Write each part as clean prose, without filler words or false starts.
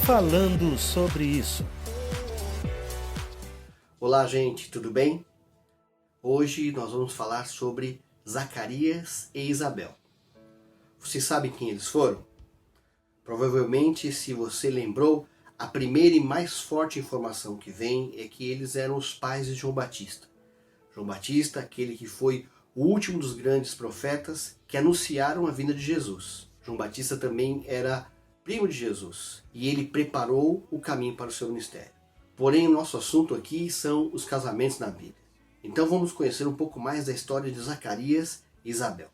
falando sobre isso. Olá, gente, tudo bem? Hoje nós vamos falar sobre Zacarias e Isabel. Vocês sabem quem eles foram? Provavelmente, se você lembrou, a primeira e mais forte informação que vem é que eles eram os pais de João Batista. João Batista, aquele que foi o último dos grandes profetas que anunciaram a vinda de Jesus. João Batista também era primo de Jesus e ele preparou o caminho para o seu ministério. Porém, o nosso assunto aqui são os casamentos na Bíblia. Então vamos conhecer um pouco mais da história de Zacarias e Isabel.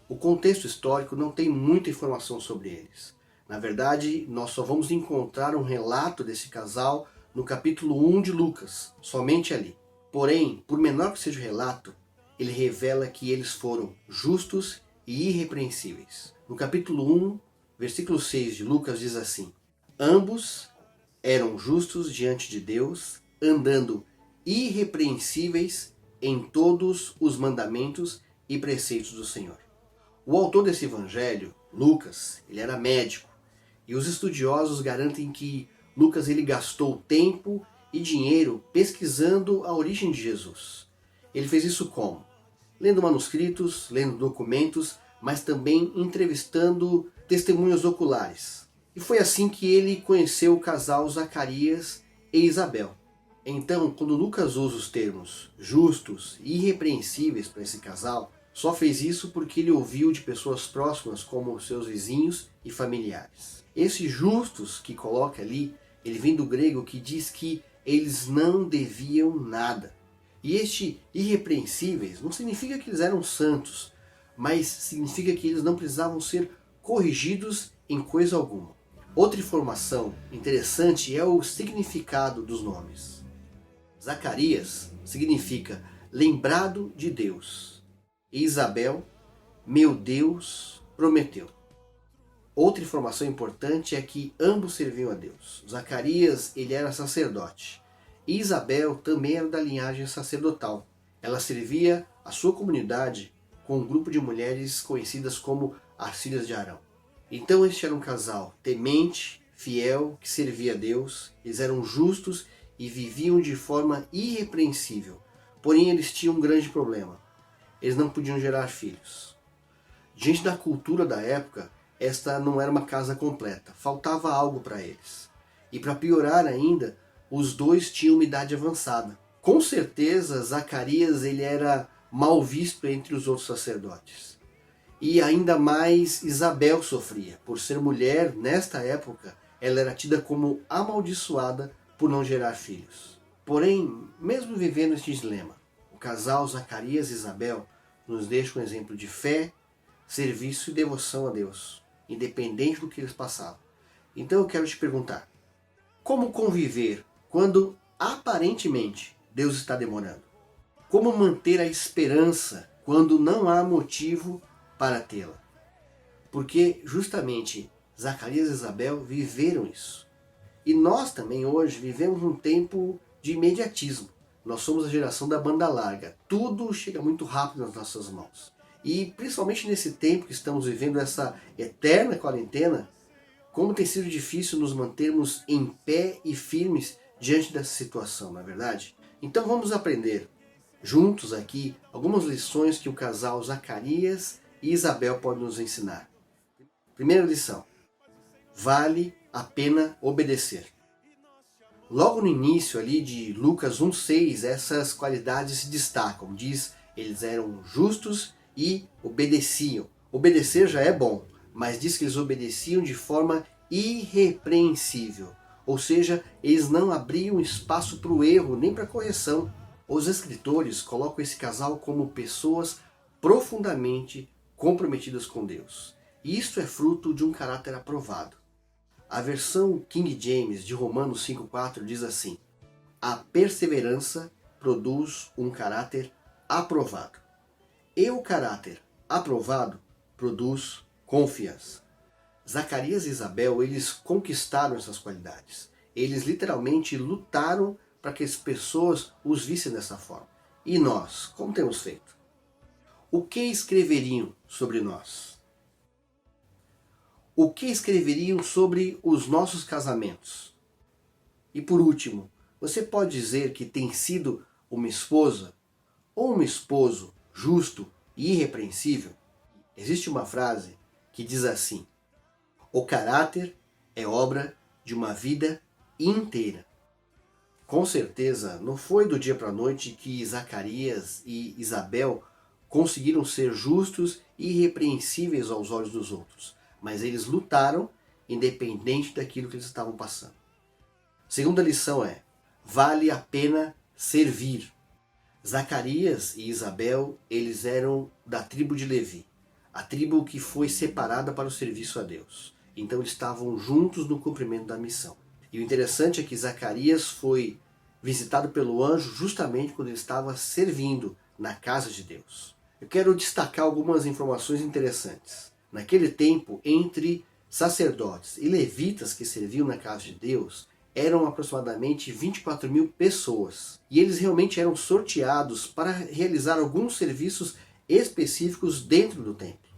O contexto histórico não tem muita informação sobre eles. Na verdade, nós só vamos encontrar um relato desse casal no capítulo 1 de Lucas, somente ali. Porém, por menor que seja o relato, ele revela que eles foram justos e irrepreensíveis. No capítulo 1, versículo 6 de Lucas diz assim: ambos eram justos diante de Deus, andando irrepreensíveis em todos os mandamentos e preceitos do Senhor. O autor desse evangelho, Lucas, ele era médico, e os estudiosos garantem que Lucas ele gastou tempo e dinheiro pesquisando a origem de Jesus. Ele fez isso como? Lendo manuscritos, lendo documentos, mas também entrevistando testemunhas oculares. E foi assim que ele conheceu o casal Zacarias e Isabel. Então, quando Lucas usa os termos justos e irrepreensíveis para esse casal, só fez isso porque ele ouviu de pessoas próximas como seus vizinhos e familiares. Esse justos que coloca ali, ele vem do grego que diz que eles não deviam nada. E este irrepreensíveis não significa que eles eram santos, mas significa que eles não precisavam ser corrigidos em coisa alguma. Outra informação interessante é o significado dos nomes. Zacarias significa lembrado de Deus. E Isabel, meu Deus prometeu. Outra informação importante é que ambos serviam a Deus. Zacarias, ele era sacerdote. E Isabel também era da linhagem sacerdotal. Ela servia a sua comunidade com um grupo de mulheres conhecidas como as filhas de Arão. Então este era um casal temente, fiel, que servia a Deus. Eles eram justos e viviam de forma irrepreensível. Porém eles tinham um grande problema. Eles não podiam gerar filhos. Diante da cultura da época, esta não era uma casa completa. Faltava algo para eles. E para piorar ainda, os dois tinham uma idade avançada. Com certeza, Zacarias ele era mal visto entre os outros sacerdotes. E ainda mais Isabel sofria. Por ser mulher, nesta época, ela era tida como amaldiçoada por não gerar filhos. Porém, mesmo vivendo este dilema, o casal Zacarias e Isabel nos deixa um exemplo de fé, serviço e devoção a Deus, independente do que eles passavam. Então eu quero te perguntar, como conviver quando aparentemente Deus está demorando? Como manter a esperança quando não há motivo para tê-la? Porque justamente Zacarias e Isabel viveram isso. E nós também hoje vivemos um tempo de imediatismo. Nós somos a geração da banda larga. Tudo chega muito rápido nas nossas mãos. E principalmente nesse tempo que estamos vivendo essa eterna quarentena, como tem sido difícil nos mantermos em pé e firmes diante dessa situação, não é verdade? Então vamos aprender juntos aqui algumas lições que o casal Zacarias e Isabel podem nos ensinar. Primeira lição: vale a pena obedecer. Logo no início ali de Lucas 1,6, essas qualidades se destacam. Diz, eles eram justos e obedeciam. Obedecer já é bom, mas diz que eles obedeciam de forma irrepreensível. Ou seja, eles não abriam espaço para o erro, nem para a correção. Os escritores colocam esse casal como pessoas profundamente comprometidas com Deus. E isto é fruto de um caráter aprovado. A versão King James de Romanos 5,4 diz assim: a perseverança produz um caráter aprovado. E o caráter aprovado produz confiança. Zacarias e Isabel, eles conquistaram essas qualidades. Eles literalmente lutaram para que as pessoas os vissem dessa forma. E nós, como temos feito? O que escreveriam sobre nós? o que escreveriam sobre os nossos casamentos? E por último, você pode dizer que tem sido uma esposa ou um esposo justo e irrepreensível? Existe uma frase que diz assim: o caráter é obra de uma vida inteira. Com certeza, não foi do dia para a noite que Zacarias e Isabel conseguiram ser justos e irrepreensíveis aos olhos dos outros, mas eles lutaram independente daquilo que eles estavam passando. Segunda lição é: vale a pena servir. Zacarias e Isabel, eles eram da tribo de Levi, a tribo que foi separada para o serviço a Deus. Então eles estavam juntos no cumprimento da missão. E o interessante é que Zacarias foi visitado pelo anjo justamente quando ele estava servindo na casa de Deus. Eu quero destacar algumas informações interessantes. Naquele tempo, entre sacerdotes e levitas que serviam na casa de Deus, eram aproximadamente 24.000 pessoas. E eles realmente eram sorteados para realizar alguns serviços específicos dentro do templo.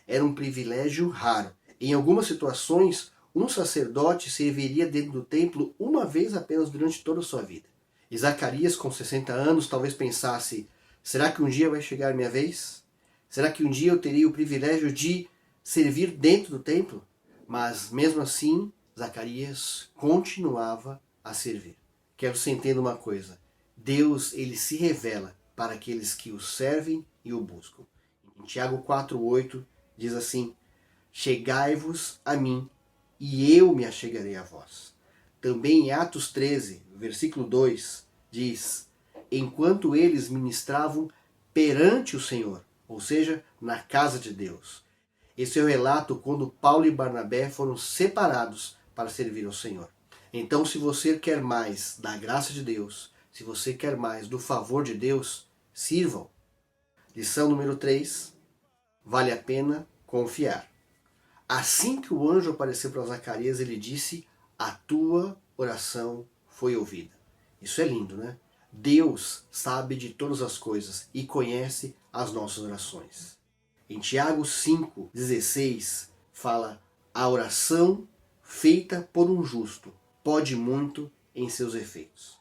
Era um privilégio raro. Em algumas situações, um sacerdote serviria dentro do templo uma vez apenas durante toda a sua vida. E Zacarias, com 60 anos, talvez pensasse: será que um dia vai chegar a minha vez? Será que um dia eu teria o privilégio de servir dentro do templo? Mas mesmo assim, Zacarias continuava a servir. Quero que você entenda uma coisa: Deus, ele se revela para aqueles que o servem e o buscam. Em Tiago 4,8 diz assim: chegai-vos a mim, e eu me achegarei a vós. Também em Atos 13, versículo 2, diz: enquanto eles ministravam perante o Senhor, ou seja, na casa de Deus. Esse é o relato quando Paulo e Barnabé foram separados para servir ao Senhor. Então, se você quer mais da graça de Deus, se você quer mais do favor de Deus, sirvam. Lição número 3, vale a pena confiar. Assim que o anjo apareceu para Zacarias, ele disse: a tua oração foi ouvida. Isso é lindo, né? Deus sabe de todas as coisas e conhece as nossas orações. Em Tiago 5,16 fala: a oração feita por um justo pode muito em seus efeitos.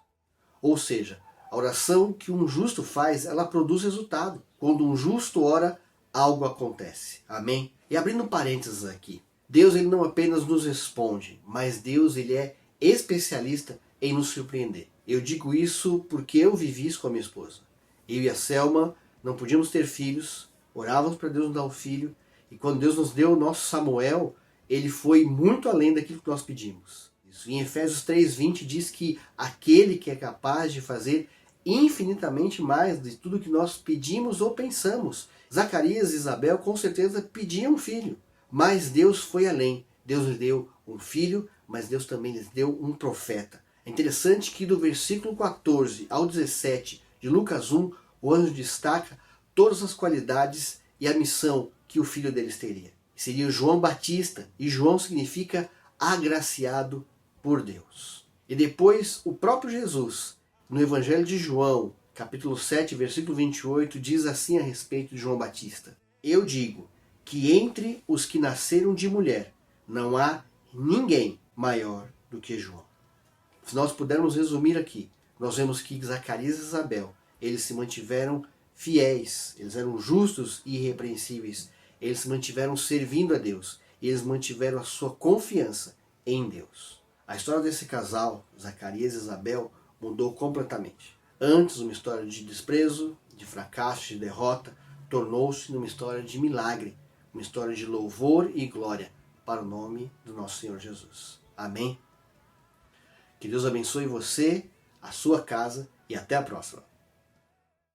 Ou seja, a oração que um justo faz, ela produz resultado. Quando um justo ora, algo acontece. Amém? E abrindo parênteses aqui, Deus, ele não apenas nos responde, mas Deus, ele é especialista em nos surpreender. Eu digo isso porque eu vivi isso com a minha esposa. Eu e a Selma não podíamos ter filhos, orávamos para Deus nos dar um filho, e quando Deus nos deu o nosso Samuel, ele foi muito além daquilo que nós pedimos. Isso, em Efésios 3,20 diz que aquele que é capaz de fazer infinitamente mais de tudo que nós pedimos ou pensamos. Zacarias e Isabel com certeza pediam um filho, mas Deus foi além. Deus lhes deu um filho, mas Deus também lhes deu um profeta. É interessante que do versículo 14 ao 17 de Lucas 1, o anjo destaca todas as qualidades e a missão que o filho deles teria. Seria João Batista, e João significa agraciado por Deus. E depois o próprio Jesus, no Evangelho de João, capítulo 7, versículo 28, diz assim a respeito de João Batista: eu digo que entre os que nasceram de mulher não há ninguém maior do que João. Se nós pudermos resumir aqui, nós vemos que Zacarias e Isabel, eles se mantiveram fiéis, eles eram justos e irrepreensíveis, eles se mantiveram servindo a Deus, eles mantiveram a sua confiança em Deus. A história desse casal, Zacarias e Isabel, mudou completamente. Antes uma história de desprezo, de fracasso, de derrota, tornou-se numa história de milagre, uma história de louvor e glória para o nome do nosso Senhor Jesus. Amém? Que Deus abençoe você, a sua casa e até a próxima.